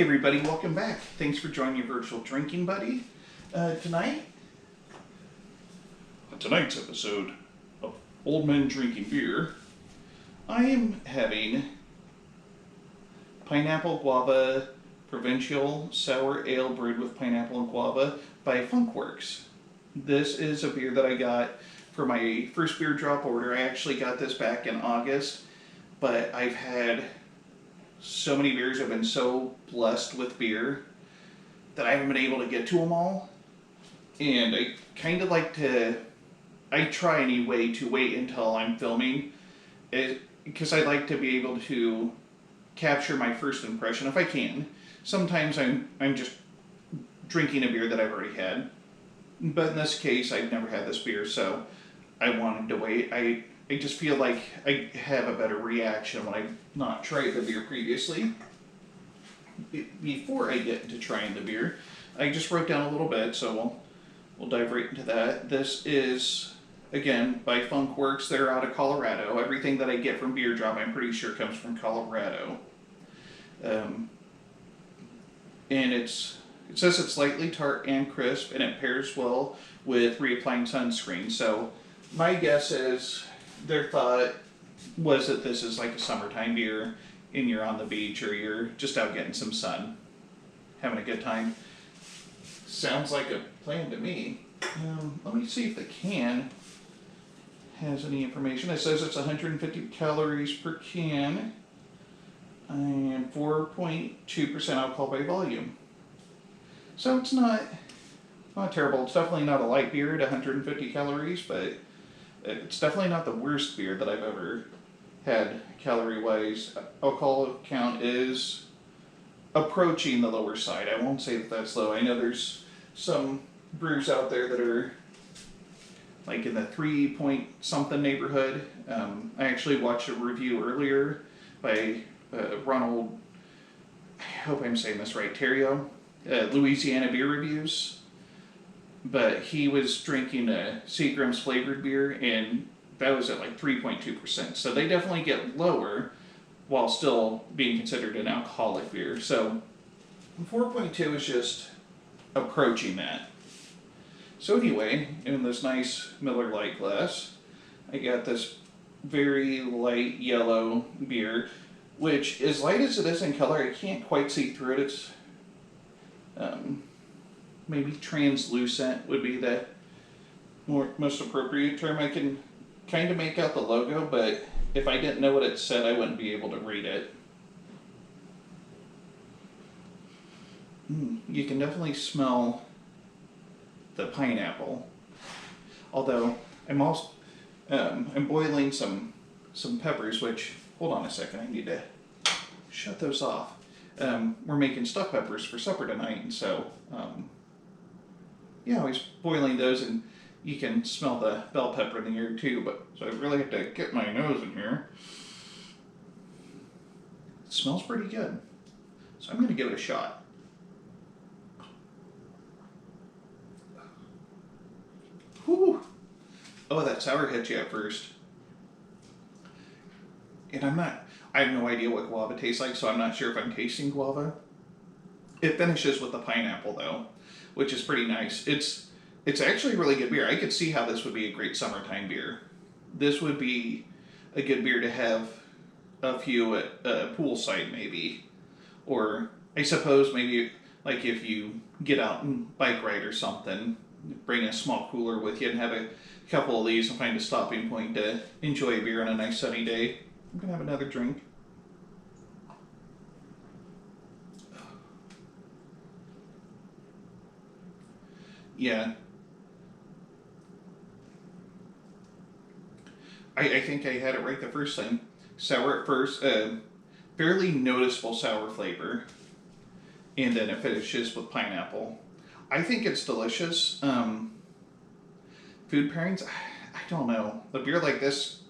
Hey everybody, welcome back. Thanks for joining your virtual drinking buddy. Tonight, on tonight's episode of Old Men Drinking Beer, I am having Pineapple Guava Provincial Sour Ale brewed with pineapple and guava by Funkwerks. This is a beer that I got for my first beer drop order. I actually got this back in August, but I've had so many beers. I've been so blessed with beer that I haven't been able to get to them all. And I kind of like to, I try anyway to wait until I'm filming it, because I like to be able to capture my first impression if I can. Sometimes I'm just drinking a beer that I've already had. But in this case, I've never had this beer, so I wanted to wait. I just feel like I have a better reaction when I've not tried the beer previously. Before I get to trying the beer, I just wrote down a little bit, so we'll dive right into that. This is, again, by Funkwerks. They're out of Colorado. Everything that I get from Beer Drop, I'm pretty sure, comes from Colorado. And it says it's lightly tart and crisp, and it pairs well with reapplying sunscreen. So my guess is their thought was that this is like a summertime beer and you're on the beach or you're just out getting some sun, having a good time. Sounds like a plan to me. Let me see if the can has any information. It says it's 150 calories per can and 4.2% alcohol by volume. So it's not terrible. It's definitely not a light beer at 150 calories, but it's definitely not the worst beer that I've ever had calorie-wise. Alcohol count is approaching the lower side. I won't say that that's low. I know there's some brews out there that are like in the 3-point-something neighborhood. I actually watched a review earlier by Ronald, I hope I'm saying this right, Terrio, Louisiana Beer Reviews. But he was drinking a Seagram's flavored beer, and that was at like 3.2%. So they definitely get lower while still being considered an alcoholic beer. So 4.2 is just approaching that. So anyway, in this nice Miller Lite glass, I got this very light yellow beer, which, as light as it is in color, I can't quite see through it. It's maybe translucent would be the most appropriate term. I can kind of make out the logo, but if I didn't know what it said, I wouldn't be able to read it. You can definitely smell the pineapple. Although I'm also I'm boiling some peppers, which, hold on a second, I need to shut those off. We're making stuffed peppers for supper tonight, and so yeah, I was boiling those, and you can smell the bell pepper in the air too, but so I really have to get my nose in here. It smells pretty good. So I'm going to give it a shot. Whew. Oh, that sour hit you at first. And I have no idea what guava tastes like, so I'm not sure if I'm tasting guava. It finishes with the pineapple though, which is pretty nice. It's actually a really good beer. I could see how this would be a great summertime beer. This would be a good beer to have a few at a poolside maybe. Or I suppose maybe like if you get out and bike ride or something, bring a small cooler with you and have a couple of these and find a stopping point to enjoy a beer on a nice sunny day. I'm going to have another drink. Yeah. I think I had it right the first time. Sour at first, fairly noticeable sour flavor, and then it finishes with pineapple. I think it's delicious. Food pairings, I don't know. A beer like this,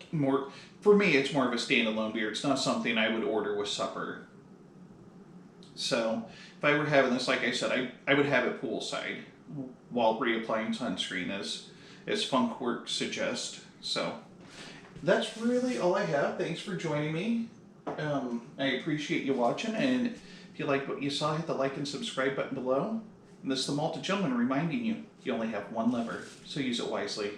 for me, it's more of a standalone beer. It's not something I would order with supper. So if I were having this, like I said, I would have it poolside while reapplying sunscreen, as Funkwerks suggest. So that's really all I have. Thanks for joining me. I appreciate you watching, and If you liked what you saw, hit the like and subscribe button below. And this is the Malted Gentleman reminding you, you only have one lever, so use it wisely.